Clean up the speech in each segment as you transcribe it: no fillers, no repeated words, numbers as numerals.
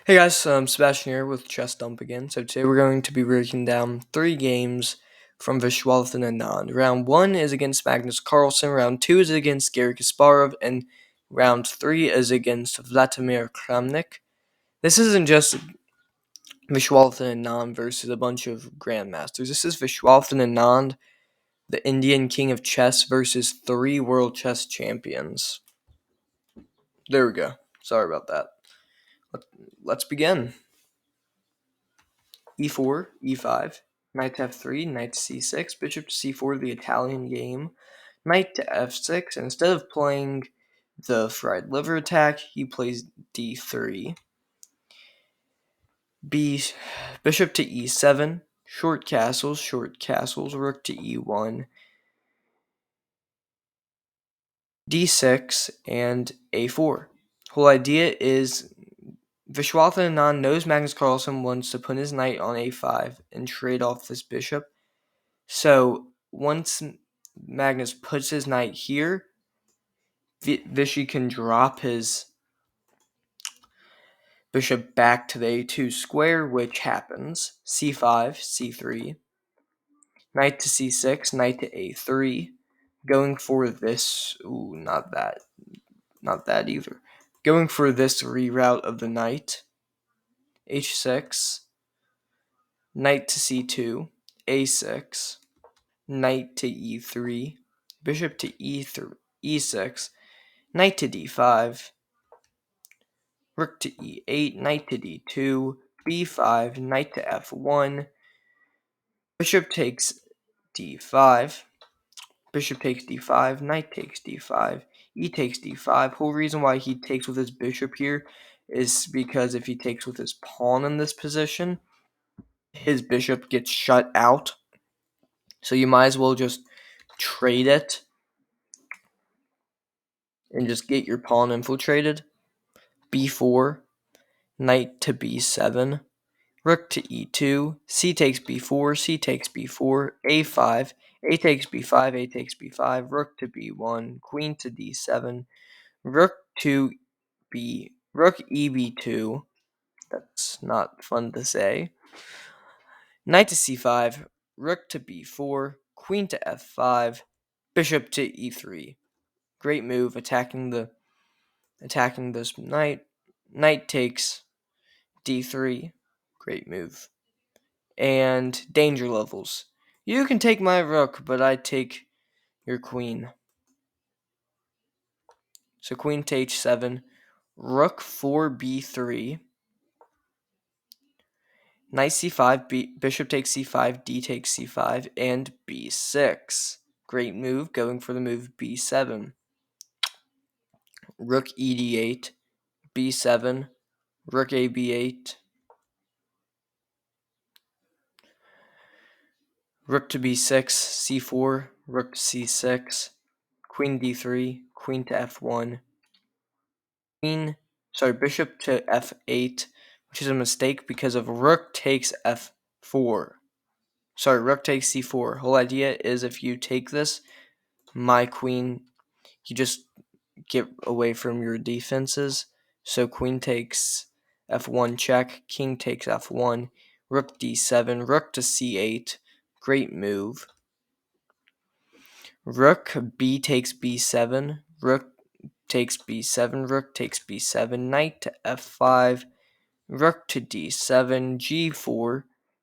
Hey guys, Sebastian here with Chess Dump again. So today we're going to be breaking down 3 games from Viswanathan and Anand. Round 1 is against Magnus Carlson, round 2 is against Garry Kasparov, and round 3 is against Vladimir Kramnik. This isn't just Viswanathan and Anand versus a bunch of grandmasters. This is Viswanathan and Anand, the Indian king of chess, versus 3 world chess champions. There we go. Sorry about that. Let's begin. e4, e5, knight to f3, knight to c6, bishop to c4, the Italian game, knight to f6. Instead of playing the fried liver attack, he plays d3. Bishop to e7, short castles, rook to e1, d6, and a4. Whole idea is Viswanathan Anand knows Magnus Carlson wants to put his knight on a5 and trade off this bishop. So once Magnus puts his knight here, Vishy can drop his bishop back to the a2 square, which happens. c5, c3, knight to c6, knight to a3. Going for this, not that either. Going for this reroute of the knight, h6, knight to c2, a6, knight to e3, bishop to e3, e6, knight to d5, rook to e8, knight to d2, b5, knight to f1, bishop takes d5, bishop takes d5, knight takes d5, e takes d5. Whole reason why he takes with his bishop here is because if he takes with his pawn in this position, his bishop gets shut out. So you might as well just trade it and just get your pawn infiltrated. b4, knight to b7, rook to e2, c takes b4, c takes b4, a5, a takes b5, a takes b5, rook to b1, queen to d7, rook eb2, that's not fun to say, knight to c5, rook to b4, queen to f5, bishop to e3. Great move, attacking this knight. Knight takes d3. Great move. And danger levels. You can take my rook, but I take your queen. So queen to h7, rook 4b3, knight c5, bishop takes c5, d takes c5, and b6. Great move, going for the move b7. Rook ed8, b7, rook ab8, rook to b6, c4, rook to c6, queen d3, queen to f1, bishop to f8, which is a mistake because of rook takes f4. Rook takes c4. Whole idea is if you take this, my queen, you just get away from your defenses. So queen takes f1 check, king takes f1, rook d7, rook to c8. Great move. Rook b takes b7, rook takes b7, rook takes b7, knight to f5, rook to d7, g4,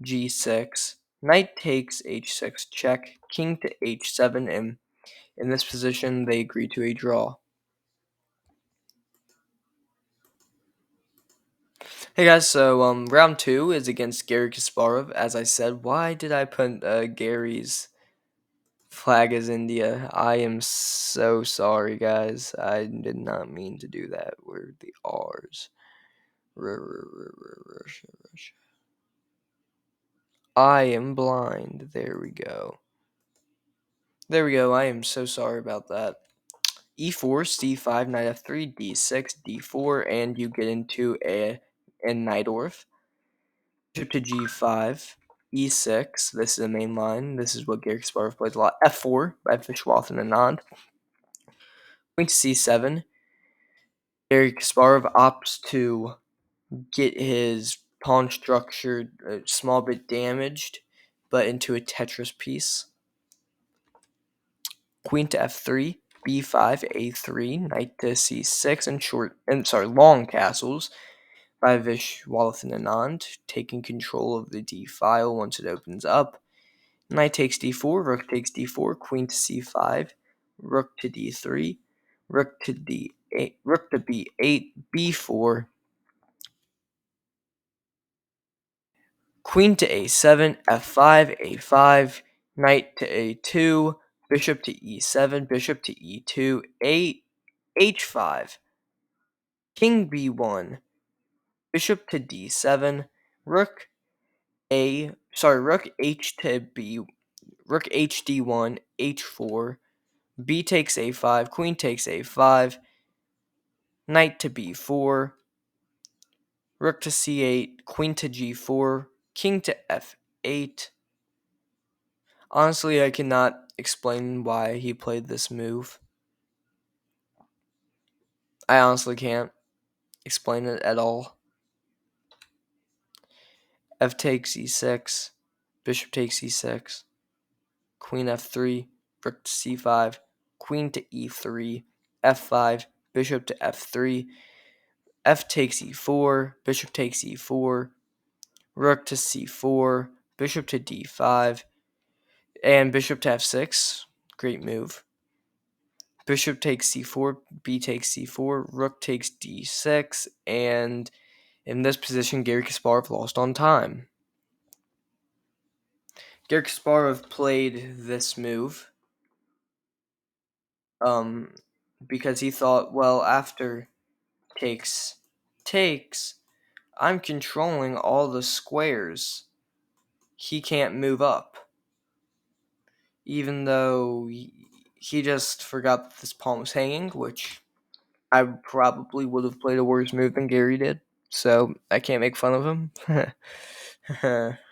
g6, knight takes h6 check, king to h7, and in this position they agree to a draw. Hey guys, so round 2 is against Garry Kasparov. As I said, why did I put Gary's flag as India? I am so sorry, guys. I did not mean to do that. Where are the R's? Russia. I am blind. There we go. I am so sorry about that. e4, c5, knight f3, d6, d4, and you get into a Najdorf. Bishop to g5, e6. This is the main line. This is what Garry Kasparov plays a lot. f4 by Viswanathan and Anand. Queen to c7. Garry Kasparov opts to get his pawn structure a small bit damaged, but into a Tetris piece. Queen to f3, b5, a3, knight to c6, and long castles by Viswanathan and Anand, taking control of the d file once it opens up. Knight takes d4, rook takes d4, queen to c5, rook to d3, rook to d8, rook to b8, b4, queen to a7, f5, a5, knight to a2, bishop to e7, bishop to e2, h5, king b1, bishop to d7, rook h to b, rook hd1, h4, b takes a5, queen takes a5, knight to b4, rook to c8, queen to g4, king to f8. Honestly, I cannot explain why he played this move. I honestly can't explain it at all. F takes e6, bishop takes e6, queen f3, rook to c5, queen to e3, f5, bishop to f3, f takes e4, bishop takes e4, rook to c4, bishop to d5, and bishop to f6. Great move. Bishop takes c4, b takes c4, rook takes d6, and in this position, Garry Kasparov lost on time. Garry Kasparov played this move because he thought, well, after takes, I'm controlling all the squares. He can't move up. Even though he just forgot that this pawn was hanging, which I probably would have played a worse move than Garry did. So I can't make fun of him.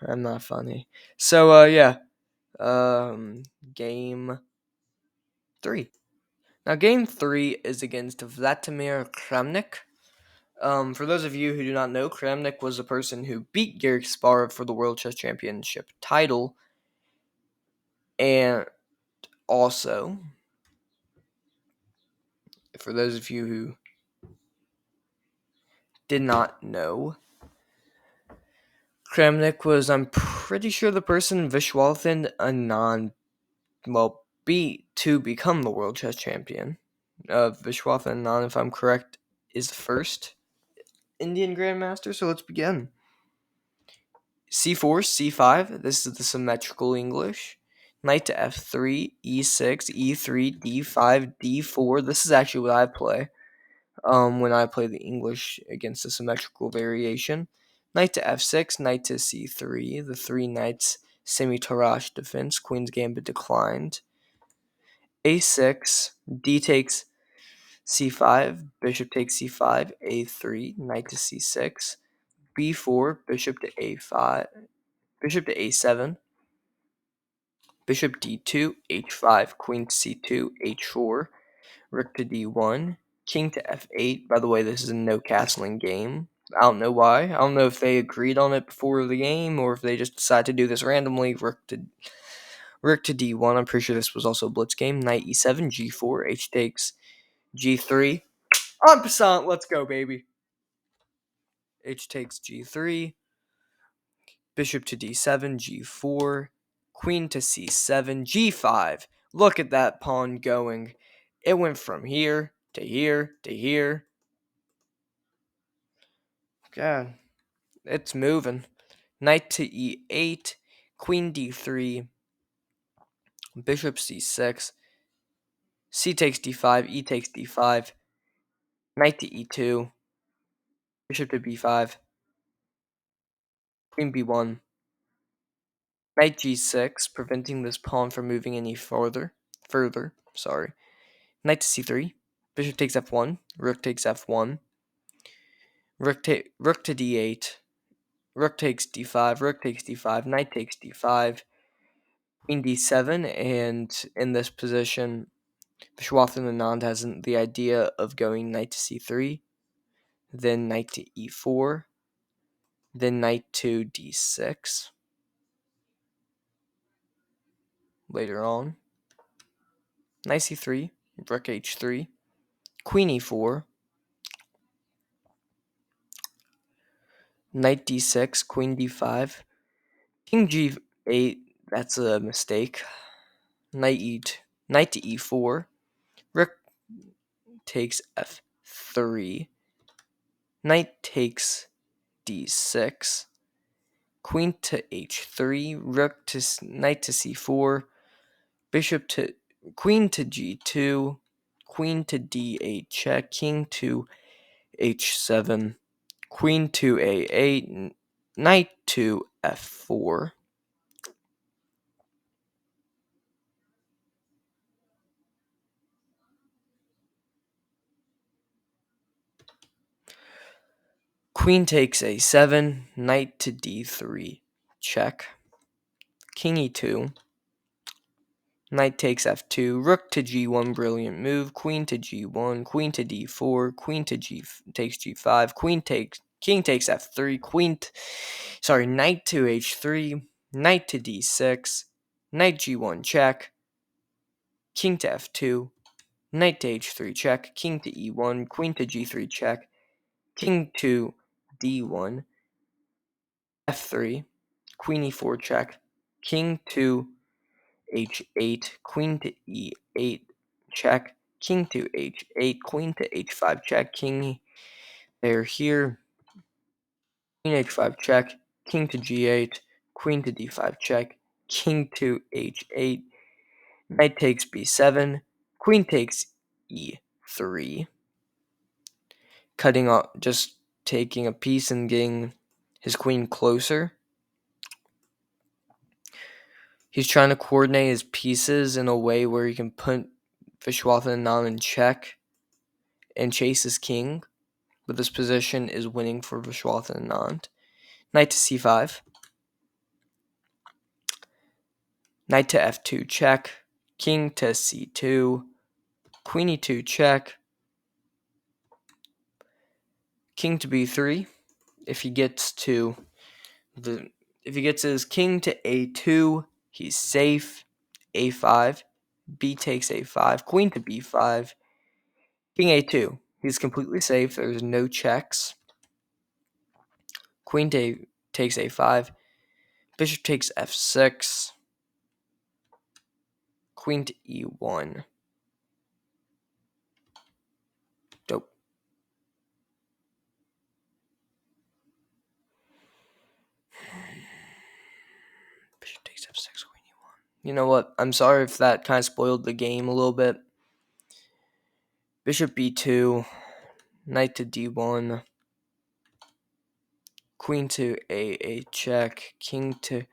I'm not funny. So yeah. Game 3. Now game 3 is against Vladimir Kramnik. For those of you who do not know, Kramnik was the person who beat Garry Kasparov for the World Chess Championship title. And also, for those of you who did not know, Kramnik was, I'm pretty sure, the person Viswanathan Anand beat to become the World Chess Champion. Viswanathan Anand, if I'm correct, is the first Indian Grandmaster. So let's begin. c4, c5. This is the symmetrical English. Knight to f3, e6, e3, d5, d4. This is actually what I play when I play the English against the symmetrical variation. Knight to f6, knight to c3. The three knights semi-Tarrasch defense. Queen's Gambit declined. a6, d takes c5, bishop takes c5, a3, knight to c6, b4, bishop to a5, bishop to a7, bishop d2, h5, queen to c2, h4, rook to d1, king to f8. By the way, this is a no castling game. I don't know why. I don't know if they agreed on it before the game or if they just decided to do this randomly. Rook to d1. I'm pretty sure this was also a blitz game. Knight e7, g4, h takes g3. En passant, let's go, baby. H takes g3. Bishop to d7, g4. Queen to c7, g5. Look at that pawn going. It went from here to here to here. God, it's moving. Knight to e8. Queen d3. Bishop c6. C takes d5. E takes d5. Knight to e2. Bishop to b5. Queen b1. Knight g6, preventing this pawn from moving any further. Knight to c3. Bishop takes f1. Rook takes f1. Rook to d8. Rook takes d5. Rook takes d5. Knight takes d5. Queen d7. And in this position, Viswanathan Anand has the idea of going knight to c3. then knight to e4, then knight to d6 later on, knight c3, rook h3, queen e4, knight d6, queen d5, king g8, that's a mistake, knight to e4, rook takes f3, knight takes d6, queen to h3, rook to knight to c4, bishop to queen to g2, queen to d8 check, king to h7, queen to a8, knight to f4. Queen takes a7, knight to d3 check, king e2, knight takes f2, rook to g1, brilliant move, queen to g1, queen to d4, queen to takes g5, king takes f3, knight to h3, knight to d6, knight g1 check, king to f2, knight to h3 check, king to e1, queen to g3 check, king to d1, f3, queen e4 check, king to h8, queen to e8 check, king to h8, queen to h5 check, king there here, queen h5 check, king to g8, queen to d5 check, king to h8, knight takes b7, queen takes e3, cutting off, just taking a piece and getting his queen closer. He's trying to coordinate his pieces in a way where he can put Viswanathan Anand in check and chase his king, but this position is winning for Viswanathan Anand. Knight to c5, knight to f2 check, king to c2, queen e2 check, king to b3. If he gets his king to a2, he's safe. a5, b takes a5, queen to b5, king a2. He's completely safe. There's no checks. Queen takes a5, bishop takes f6, queen to e1. Dope. Bishop takes f6, queen e1. You know what? I'm sorry if that kind of spoiled the game a little bit. Bishop b2, knight to d1, queen to a8 check, king to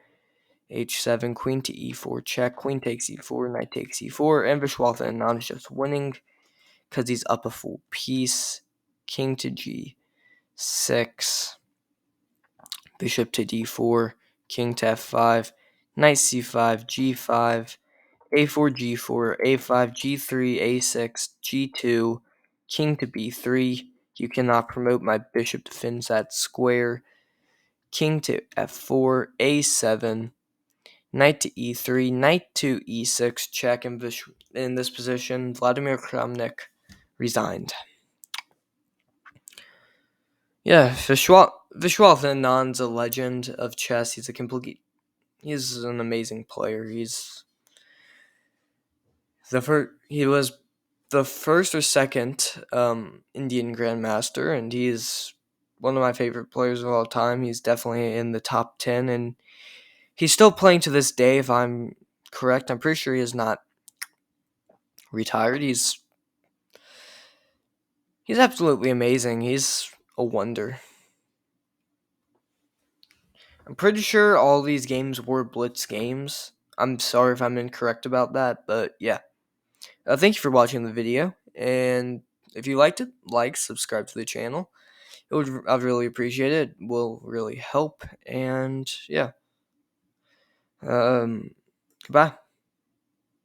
h7, queen to e4 check, queen takes e4, knight takes e4, and Viswanathan Anand is just winning because he's up a full piece. King to g6, bishop to d4, king to f5, knight c5, g5, a4, g4, a5, g3, a6, g2, king to b3. You cannot promote. My bishop defends that square. King to f4, a7, knight to e3, knight to e6, check. In this position, Vladimir Kramnik resigned. Yeah, Viswanathan Anand's a legend of chess. He's an amazing player. He was the first or second Indian Grandmaster, and he's one of my favorite players of all time. He's definitely in the top 10, and he's still playing to this day, if I'm correct. I'm pretty sure he is not retired. He's absolutely amazing. He's a wonder. I'm pretty sure all these games were Blitz games. I'm sorry if I'm incorrect about that, but yeah. Thank you for watching the video, and if you liked it, like, subscribe to the channel. I'd really appreciate it. It will really help, and yeah. Goodbye.